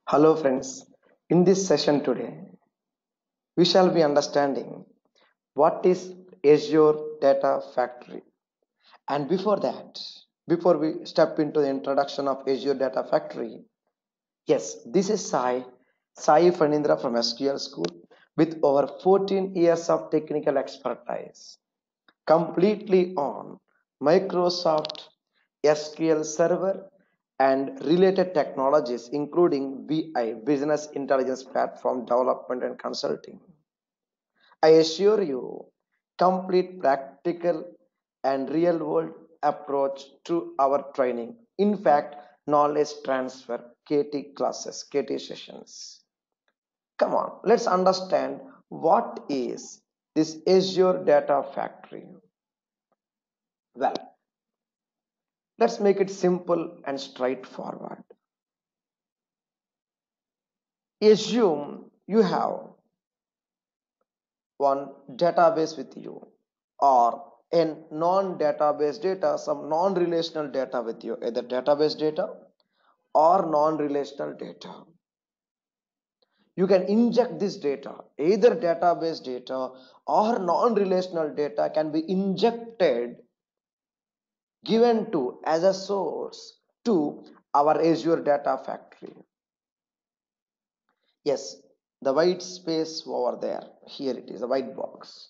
Hello friends, in this session today, we shall be understanding what is Azure Data Factory. And before that, before we step into the introduction of Azure Data Factory, yes, this is Sai Fanindra from SQL School with over 14 years of technical expertise, completely on Microsoft SQL Server and related technologies including BI, Business Intelligence Platform Development and Consulting. I assure you, complete practical and real world approach to our training. In fact, knowledge transfer, KT classes, KT sessions. Come on, let's understand what is this Azure Data Factory. Well, let's make it simple and straightforward. Assume you have one database with you or a non-database data, some non-relational data with you, either database data or non-relational data. You can inject this data, either database data or non-relational data can be injected, given to as a source to our Azure Data Factory. Yes, the white space over there, here it is, a white box.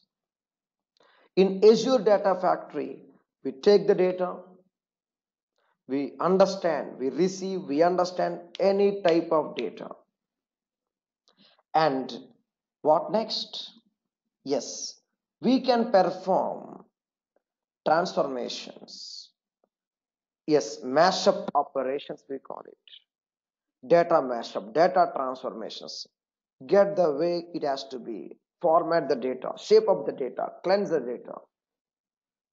In Azure Data Factory, we take the data, we understand, we receive, we understand any type of data. And what next? Yes, we can perform transformations. Yes, mashup operations we call it. Data mashup, data transformations. Get the way it has to be. Format the data, shape up the data, cleanse the data.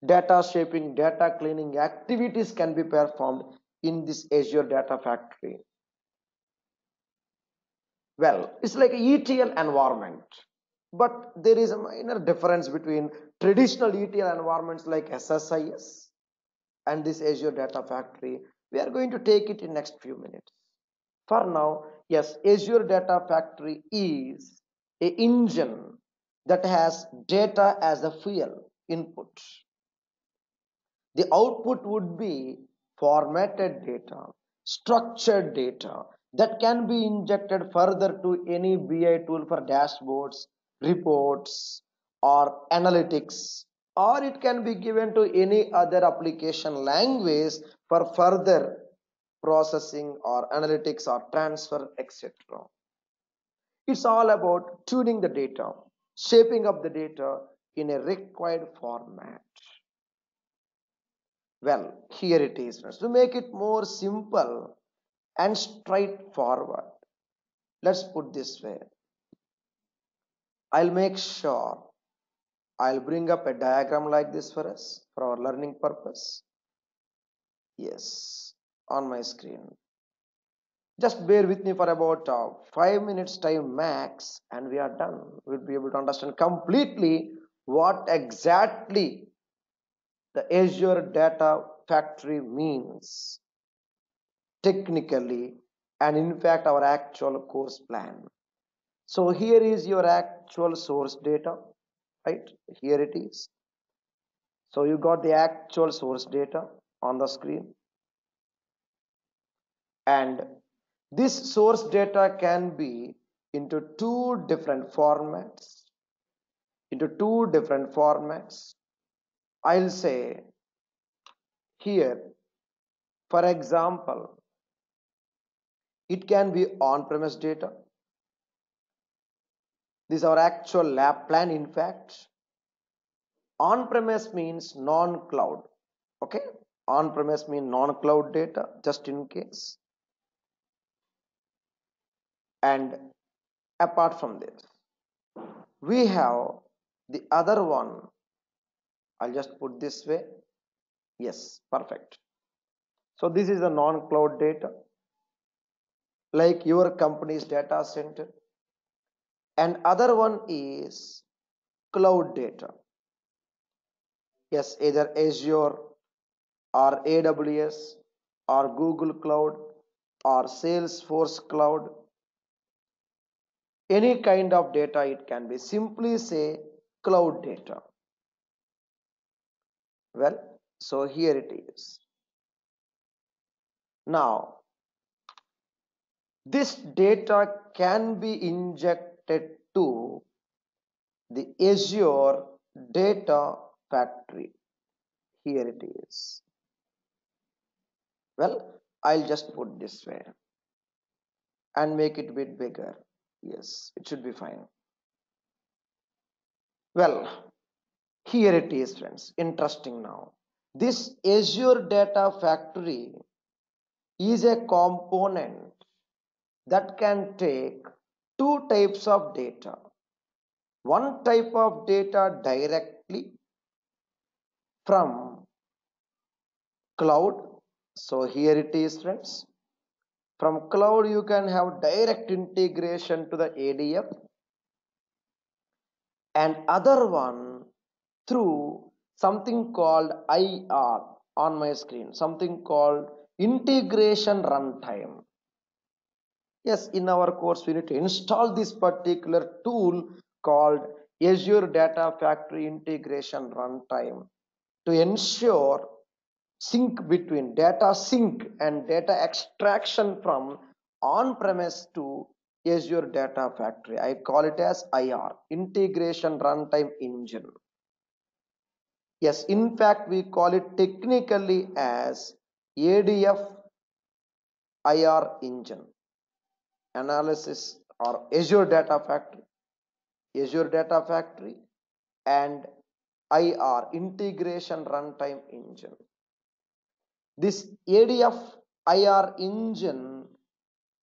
Data shaping, data cleaning activities can be performed in this Azure Data Factory. Well, it's like an ETL environment, but there is a minor difference between traditional ETL environments like SSIS and this Azure Data Factory. We are going to take it in next few minutes. For now, yes, Azure Data Factory is a engine that has data as a fuel input. The output would be formatted data, structured data that can be injected further to any BI tool for dashboards, reports, or analytics, or it can be given to any other application language for further processing or analytics or transfer, etc. It's all about tuning the data, shaping up the data in a required format. Well, here it is. To make it more simple and straightforward, let's put this way. I'll make sure I'll bring up a diagram like this for us for our learning purpose. Yes, on my screen. Just bear with me for about 5 minutes time max and we are done. We'll be able to understand completely what exactly the Azure Data Factory means technically and in fact our actual course plan. So here is your actual source data, right? Here it is. So you got the actual source data on the screen, and this source data can be into two different formats. I'll say here, for example, it can be on-premise data. This is our actual lab plan. In fact, on-premise means non-cloud. Okay, on-premise means non-cloud data, just in case. And apart from this, we have the other one. I'll just put this way. Yes, perfect. So this is the non-cloud data, like your company's data center. And other one is cloud data. Yes, either Azure or AWS or Google Cloud or Salesforce Cloud any kind of data it can be. Simply say cloud data. Well, so here it is. Now, this data can be injected to the Azure Data Factory. Here it is. Well, I'll just put this way and make it a bit bigger. Yes, it should be fine. Well, here it is, friends. Interesting now. This Azure Data Factory is a component that can take two types of data. One type of data directly from cloud. So here it is, friends. From cloud you can have direct integration to the ADF, and other one through something called IR on my screen, something called integration runtime. Yes, in our course we need to install this particular tool called Azure Data Factory Integration Runtime to ensure sync between data sync and data extraction from on-premise to Azure Data Factory. I call it as IR, Integration Runtime Engine. Yes, in fact we call it technically as ADF IR engine analysis, or Azure Data Factory and IR, Integration Runtime Engine. This ADF IR engine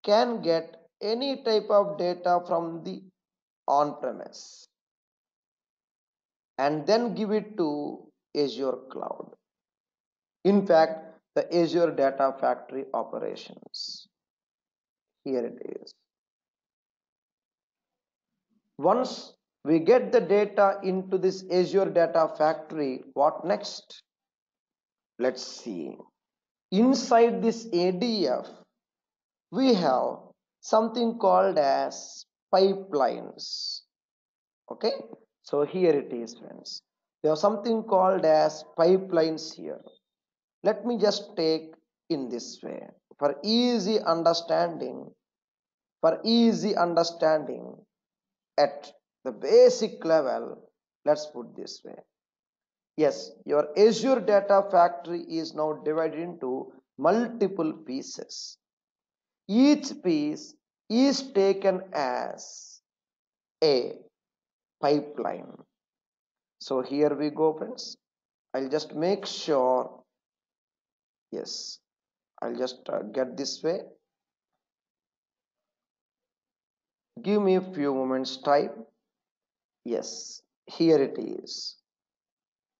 can get any type of data from the on-premise and then give it to Azure Cloud. In fact, the Azure Data Factory operations. Here it is. Once we get the data into this Azure Data Factory, what next? Let's see. Inside this ADF, we have something called as pipelines. Okay, so here it is, friends. We have something called as pipelines here. Let me just take in this way for easy understanding. At the basic level, let's put this way. Yes, your Azure Data Factory is now divided into multiple pieces. Each piece is taken as a pipeline. So here we go, friends. I'll just make sure. Yes, I'll just get this way. Give me a few moments time. Yes, here it is.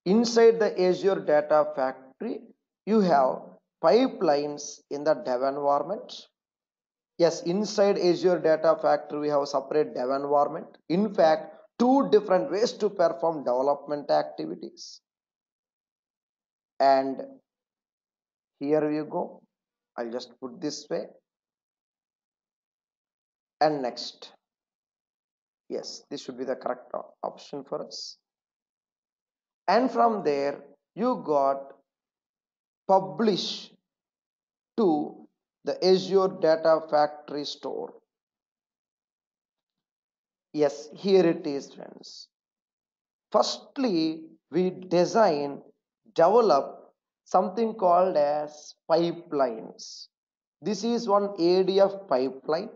Inside the Azure Data Factory, you have pipelines in the dev environment. Yes, inside Azure Data Factory, we have a separate dev environment. In fact, two different ways to perform development activities. And here you go. I'll just put this way. And next. Yes, this should be the correct option for us. And from there, you got publish to the Azure Data Factory store. Yes, here it is, friends. Firstly, we develop something called as pipelines. This is one ADF pipeline,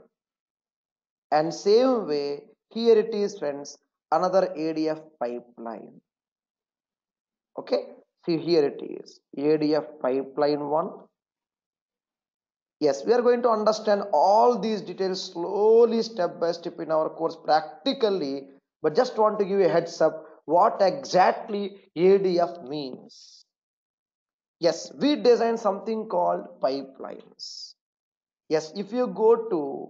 and same way here it is, friends, another ADF pipeline. Okay, see here it is ADF pipeline 1. Yes, we are going to understand all these details slowly, step by step in our course practically, but just want to give you a heads up what exactly ADF means. Yes, we design something called pipelines. Yes, if you go to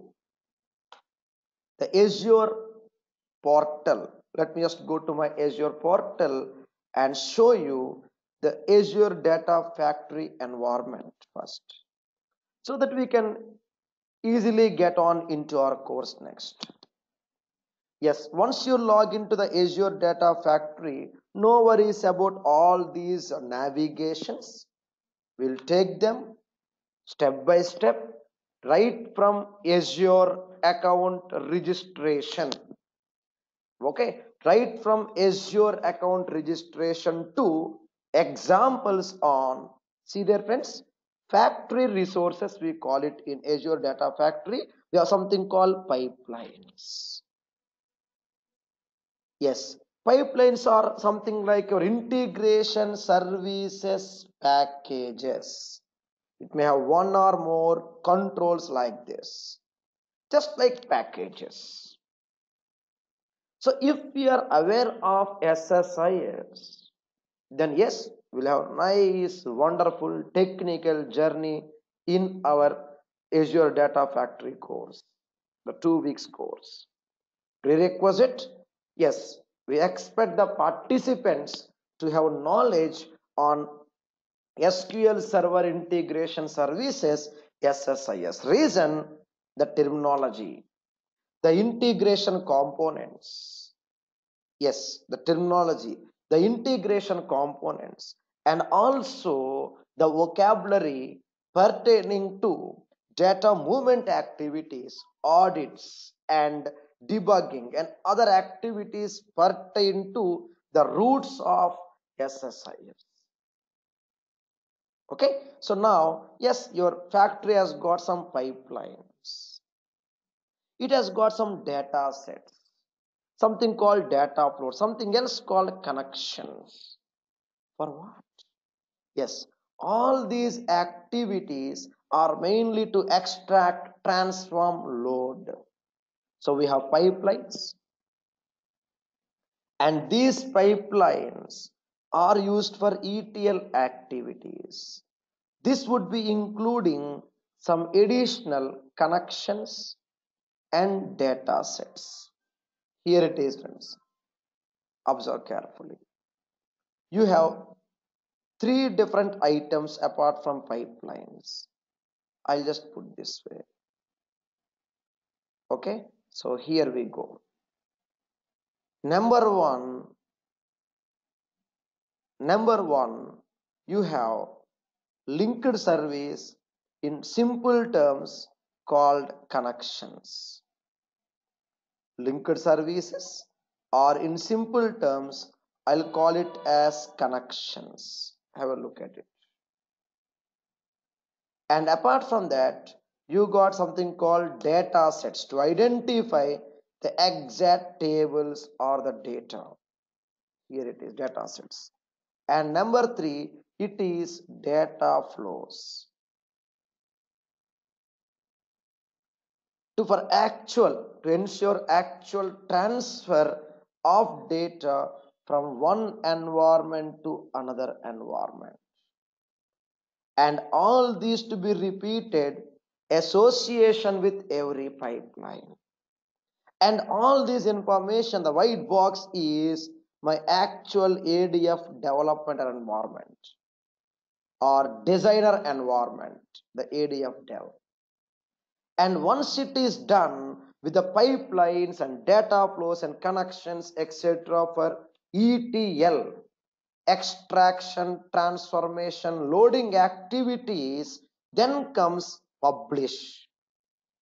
the Azure portal, let me just go to my Azure portal and show you the Azure Data Factory environment first, so that we can easily get on into our course next. Yes, once you log into the Azure Data Factory, no worries about all these navigations. We'll take them step by step right from Azure account registration. Okay, right from Azure account registration to examples on, see there friends, factory resources, we call it in Azure Data Factory. We have something called pipelines. Yes, pipelines are something like your integration services packages. It may have one or more controls like this, just like packages. So if we are aware of SSIS, then yes, we'll have nice, wonderful technical journey in our Azure Data Factory course, the 2 weeks course. Prerequisite, yes, we expect the participants to have knowledge on SQL Server Integration Services, SSIS. Reason, the terminology, the integration components. Yes, the terminology, the integration components, and also the vocabulary pertaining to data movement activities, audits, and debugging, and other activities pertain to the roots of SSIS. Okay, so now, yes, your factory has got some pipelines, it has got some data sets, something called data flow, something else called connections. For what? Yes, all these activities are mainly to extract, transform, load. So we have pipelines, and these pipelines are used for ETL activities. This would be including some additional connections and data sets. Here it is, friends. Observe carefully. You have three different items apart from pipelines. I'll just put this way. Okay, so here we go. Number one, you have linked service, in simple terms called connections. Linked services, or in simple terms I'll call it as connections. Have a look at it. And apart from that, you got something called data sets to identify the exact tables or the data. Here it is, data sets. And number three, it is data flows. To ensure actual transfer of data from one environment to another environment. And all these to be repeated association with every pipeline. And all this information, the white box is my actual ADF development environment or designer environment, the ADF dev. And once it is done with the pipelines and data flows and connections, etc., for ETL, extraction, transformation, loading activities, then comes publish.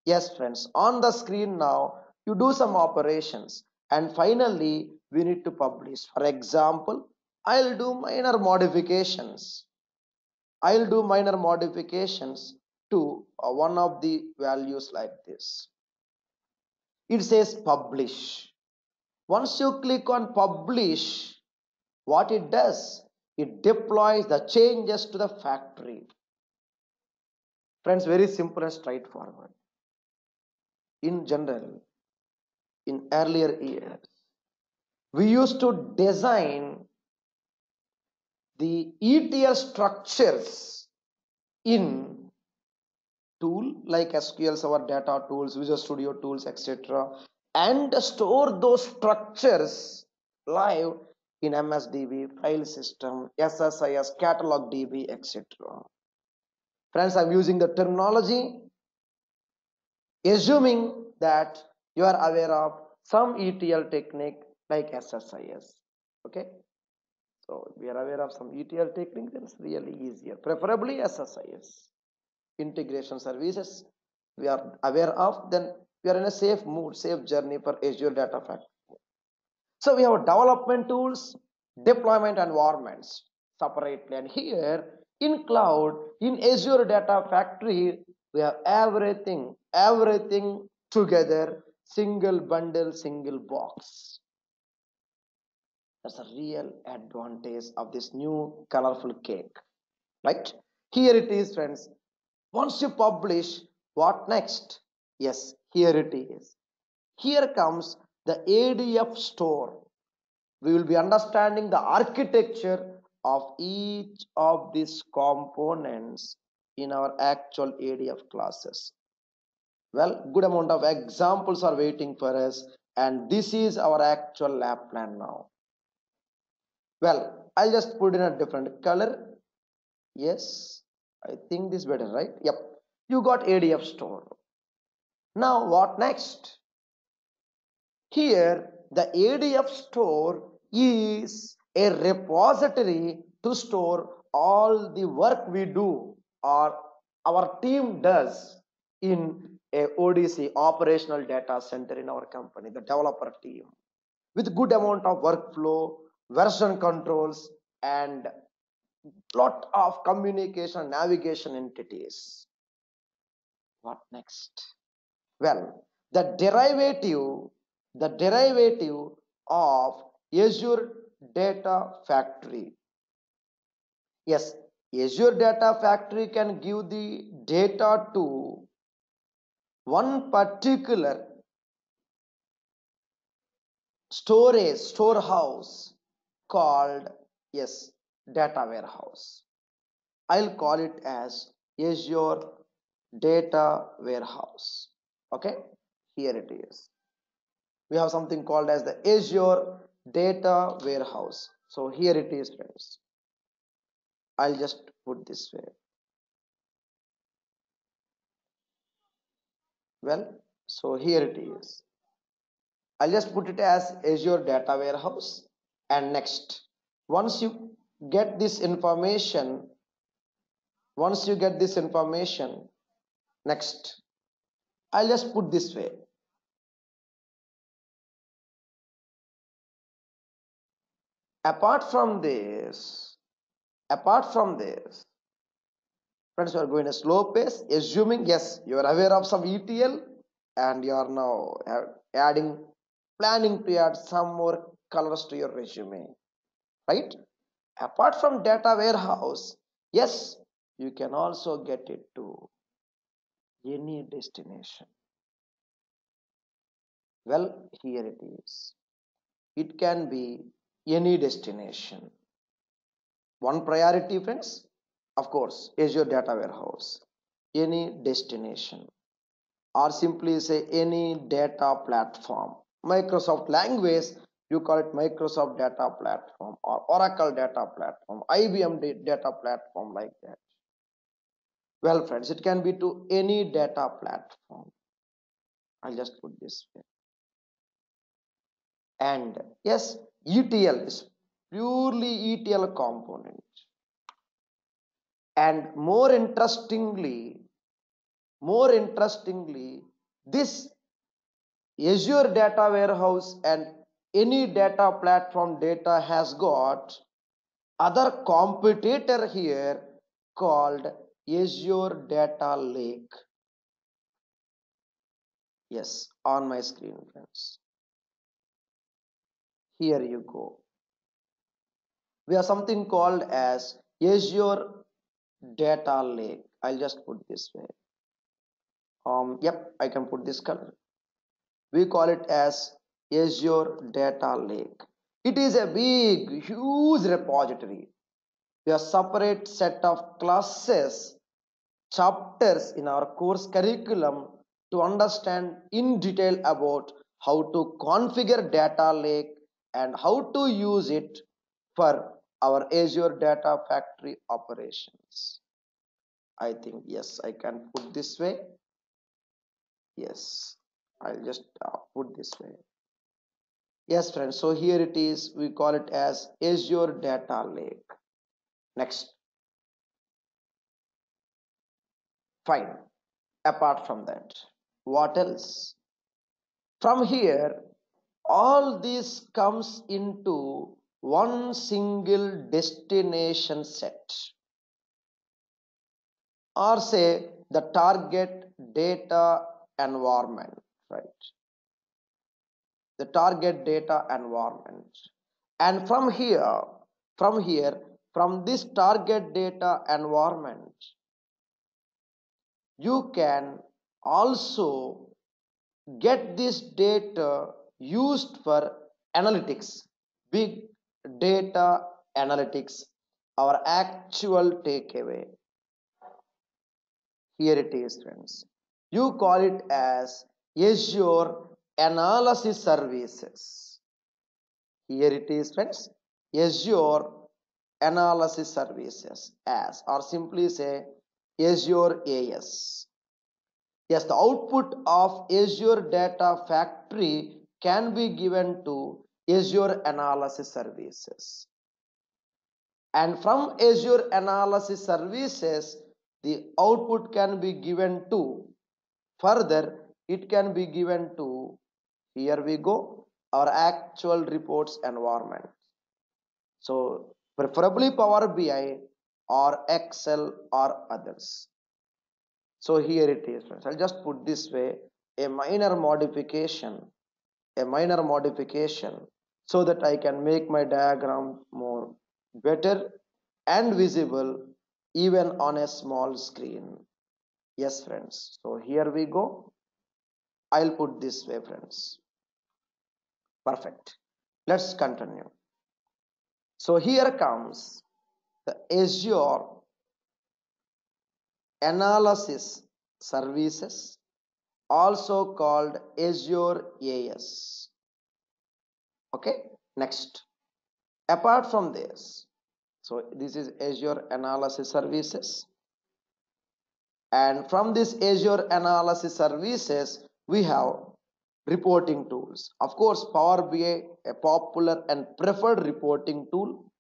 Yes, friends, on the screen now, you do some operations and finally we need to publish. For example, I'll do minor modifications. To one of the values like this. It says publish. Once you click on publish, what it does, it deploys the changes to the factory. Friends, very simple and straightforward. In general, in earlier years, we used to design the ETL structures in tool like SQL Server data tools, Visual Studio tools, etc., and store those structures live in MSDB, file system, SSIS, catalog DB, etc. Friends, I'm using the terminology assuming that you are aware of some ETL technique like SSIS. Okay, so we are aware of some ETL technique, then it's really easier, preferably SSIS integration services we are aware of, then we are in a safe mood, safe journey for Azure Data Factory. So we have development tools, deployment environments separately, and here in cloud, in Azure Data Factory, we have everything together, single bundle, single box. That's a real advantage of this new colorful cake, right? Here it is, friends. Once you publish, what next? Yes, here it is. Here comes the ADF store. We will be understanding the architecture of each of these components in our actual ADF classes. Well, good amount of examples are waiting for us, and this is our actual lab plan now. Well, I'll just put in a different color. Yes, I think this is better, right? Yep, you got ADF store. Now what next? Here the ADF store is a repository to store all the work we do or our team does in a ODC, operational data center, in our company, the developer team, with good amount of workflow, version controls, and lot of communication navigation entities. What next? Well, the derivative of Azure Data Factory. Yes, Azure Data Factory can give the data to one particular storehouse called, yes, data warehouse. I'll call it as Azure Data Warehouse. Okay, here it is. We have something called as the Azure Data Warehouse. So here it is, friends. I'll just put this way. Well, so here it is. I'll just put it as Azure Data Warehouse. And next, once you get this information, next, I'll just put this way. Apart from this, friends, we are going a slow pace, assuming, yes, you are aware of some ETL and you are now planning to add some more colors to your resume, right? Apart from data warehouse, yes, you can also get it to any destination. Well, here it is. It can be any destination. One priority, friends, of course, Azure Data Warehouse, any destination, or simply say any data platform. Microsoft language, you call it Microsoft data platform or Oracle data platform, IBM data platform, like that. Well, friends, it can be to any data platform. I'll just put this way. And yes, ETL is purely ETL component. And more interestingly, this Azure Data Warehouse and any data platform data has got other competitor here called Azure Data Lake. Yes, on my screen, friends. Here you go. We have something called as Azure Data Lake. I'll just put this way. Yep, I can put this color. We call it as Azure Data Lake. It is a big, huge repository. We have separate set of classes, chapters in our course curriculum to understand in detail about how to configure data lake and how to use it for our Azure Data Factory operations. I think, yes, I can put this way. Yes, I'll just put this way. Yes, friends. So here it is. We call it as Azure Data Lake. Next. Fine. Apart from that, what else? From here, all this comes into one single destination set, or say the target data environment, right? The target data environment. And from this target data environment, you can also get this data used for analytics, big data analytics. Our actual takeaway, here it is, friends. You call it as Azure Analysis Services. Here it is, friends. Azure Analysis Services, as, or simply say Azure AS. Yes, the output of Azure Data Factory can be given to Azure Analysis Services. And from Azure Analysis Services, the output can be given to, further, it can be given to, here we go, our actual reports environment. So, preferably Power BI or Excel or others. So here it is, friends. I'll just put this way, a minor modification, so that I can make my diagram more better and visible even on a small screen. Yes, friends. So here we go. I'll put this way, friends. Perfect. Let's continue. So here comes the Azure Analysis Services, also called Azure AS. Okay, next. Apart from this, so this is Azure Analysis Services, and from this Azure Analysis Services, we have reporting tools. Of course, Power BI, a popular and preferred reporting tool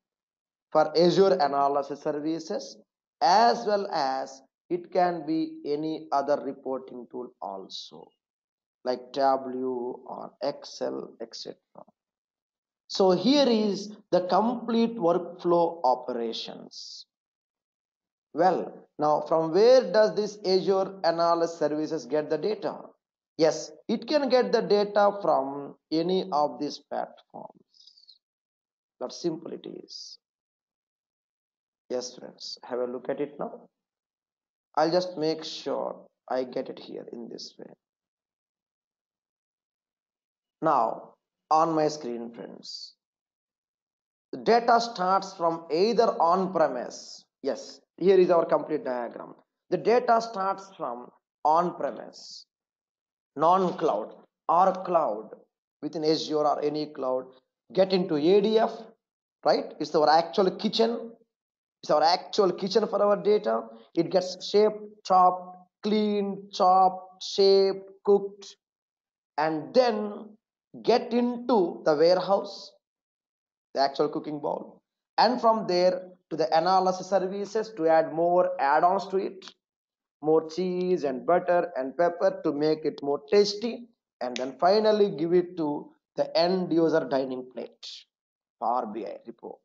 for Azure Analysis Services, as well as it can be any other reporting tool also, like Tableau or Excel, etc. So here is the complete workflow operations. Well, now from where does this Azure Analysis Services get the data? Yes, it can get the data from any of these platforms. That simple it is. Yes, friends, have a look at it now. I'll just make sure I get it here in this way. Now, on my screen, friends, the data starts from either on-premise. Yes, here is our complete diagram. The data starts from on-premise, non-cloud or cloud, within Azure or any cloud, get into ADF, right? It's our actual kitchen. It's our actual kitchen for our data. It gets shaped, chopped, cleaned, chopped, shaped, cooked, and then get into the warehouse, the actual cooking bowl, and from there to the analysis services to add more add-ons to it, more cheese and butter and pepper to make it more tasty, and then finally give it to the end user dining plate. Power BI report.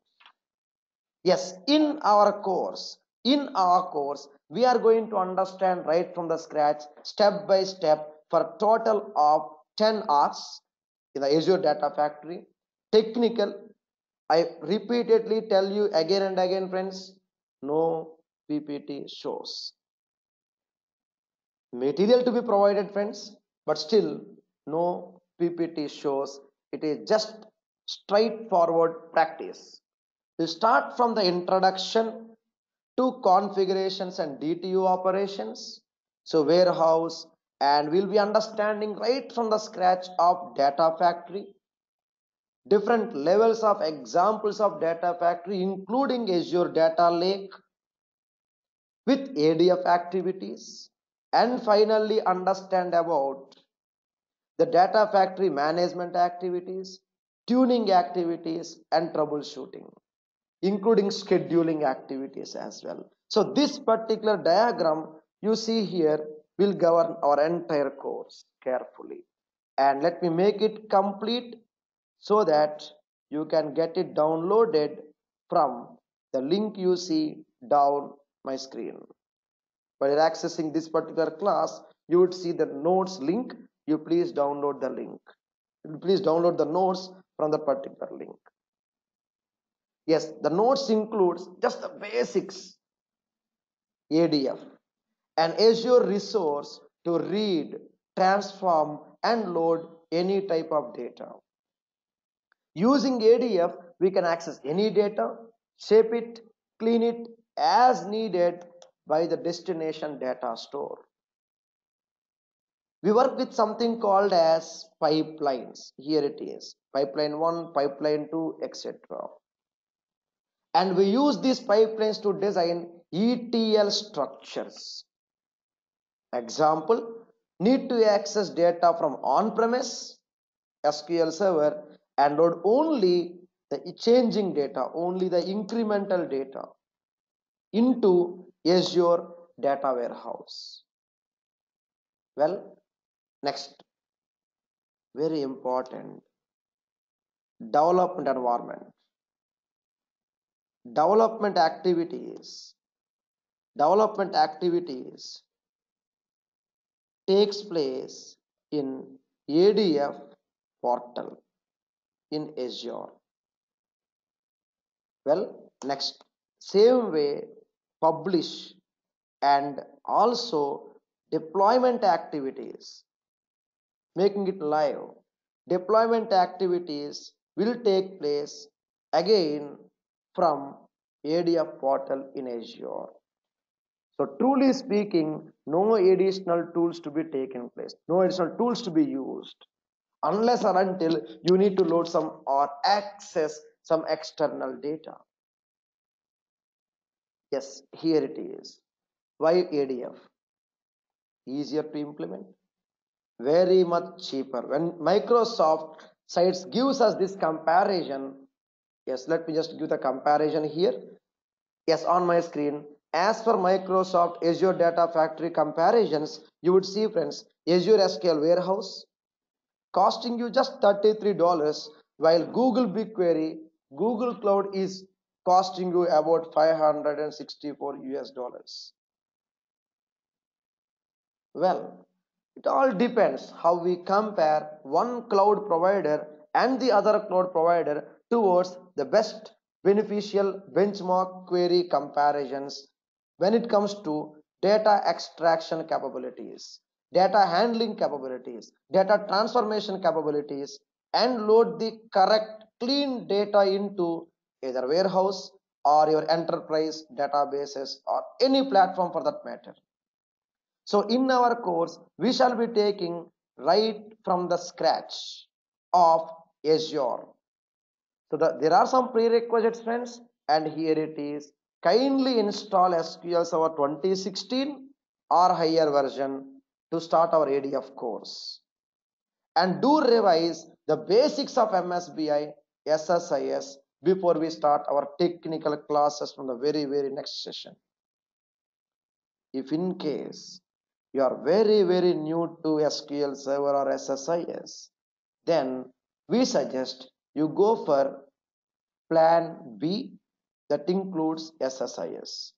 Yes, in our course we are going to understand right from the scratch, step by step, for total of 10 hours in the Azure Data Factory. Technical, I repeatedly tell you again and again, friends, no PPT shows. Material to be provided, friends, but still no PPT shows. It is just straightforward practice. We start from the introduction to configurations and DTU operations, so warehouse, and we'll be understanding right from the scratch of Data Factory, different levels of examples of Data Factory, including Azure Data Lake with ADF activities, and finally understand about the Data Factory management activities, tuning activities, and troubleshooting, including scheduling activities as well. So this particular diagram you see here will govern our entire course carefully. And let me make it complete so that you can get it downloaded from the link you see down my screen. While you're accessing this particular class, you would see the notes link. You please download the link. Please download the notes from the particular link. Yes, the notes includes just the basics, ADF, an Azure resource to read, transform, and load any type of data. Using ADF, we can access any data, shape it, clean it as needed by the destination data store. We work with something called as pipelines. Here it is, pipeline 1, pipeline 2, etc. And we use these pipelines to design ETL structures. Example, need to access data from on-premise SQL server and load only the changing data, only the incremental data into Azure Data Warehouse. Well, next, very important, development environment. Development activities takes place in ADF portal in Azure. Well, next, same way, publish and also deployment activities, making it live. Deployment activities will take place again from ADF portal in Azure. So truly speaking, no additional tools to be taken place, no additional tools to be used, unless or until you need to load some or access some external data. Yes, here it is. Why ADF? Easier to implement, very much cheaper. When Microsoft sites gives us this comparison, yes, let me just give the comparison here. Yes, on my screen, as per Microsoft Azure Data Factory comparisons, you would see, friends, Azure SQL Warehouse costing you just $33, while Google BigQuery, Google Cloud is costing you about 564 US dollars. Well, it all depends how we compare one cloud provider and the other cloud provider towards the best beneficial benchmark query comparisons when it comes to data extraction capabilities, data handling capabilities, data transformation capabilities, and load the correct clean data into either warehouse or your enterprise databases or any platform for that matter. So in our course, we shall be taking right from the scratch of Azure. So there are some prerequisites, friends, and here it is. Kindly install SQL Server 2016 or higher version to start our ADF course. And do revise the basics of MSBI, SSIS before we start our technical classes from the very next session. If in case you are very new to SQL Server or SSIS, then we suggest you go for plan B, that includes SSIS.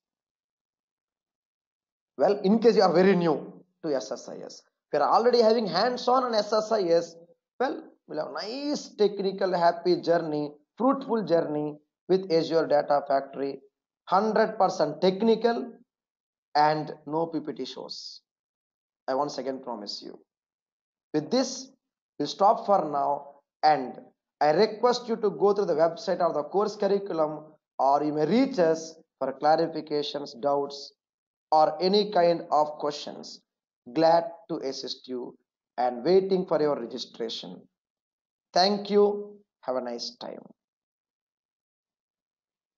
Well, in case you are very new to SSIS, if you are already having hands-on on SSIS, well, we'll have a nice technical happy journey, fruitful journey with Azure Data Factory, 100% technical and no PPT shows. I once again promise you. With this, we'll stop for now, and I request you to go through the website of the course curriculum, or you may reach us for clarifications, doubts, or any kind of questions. Glad to assist you and waiting for your registration. Thank you. Have a nice time.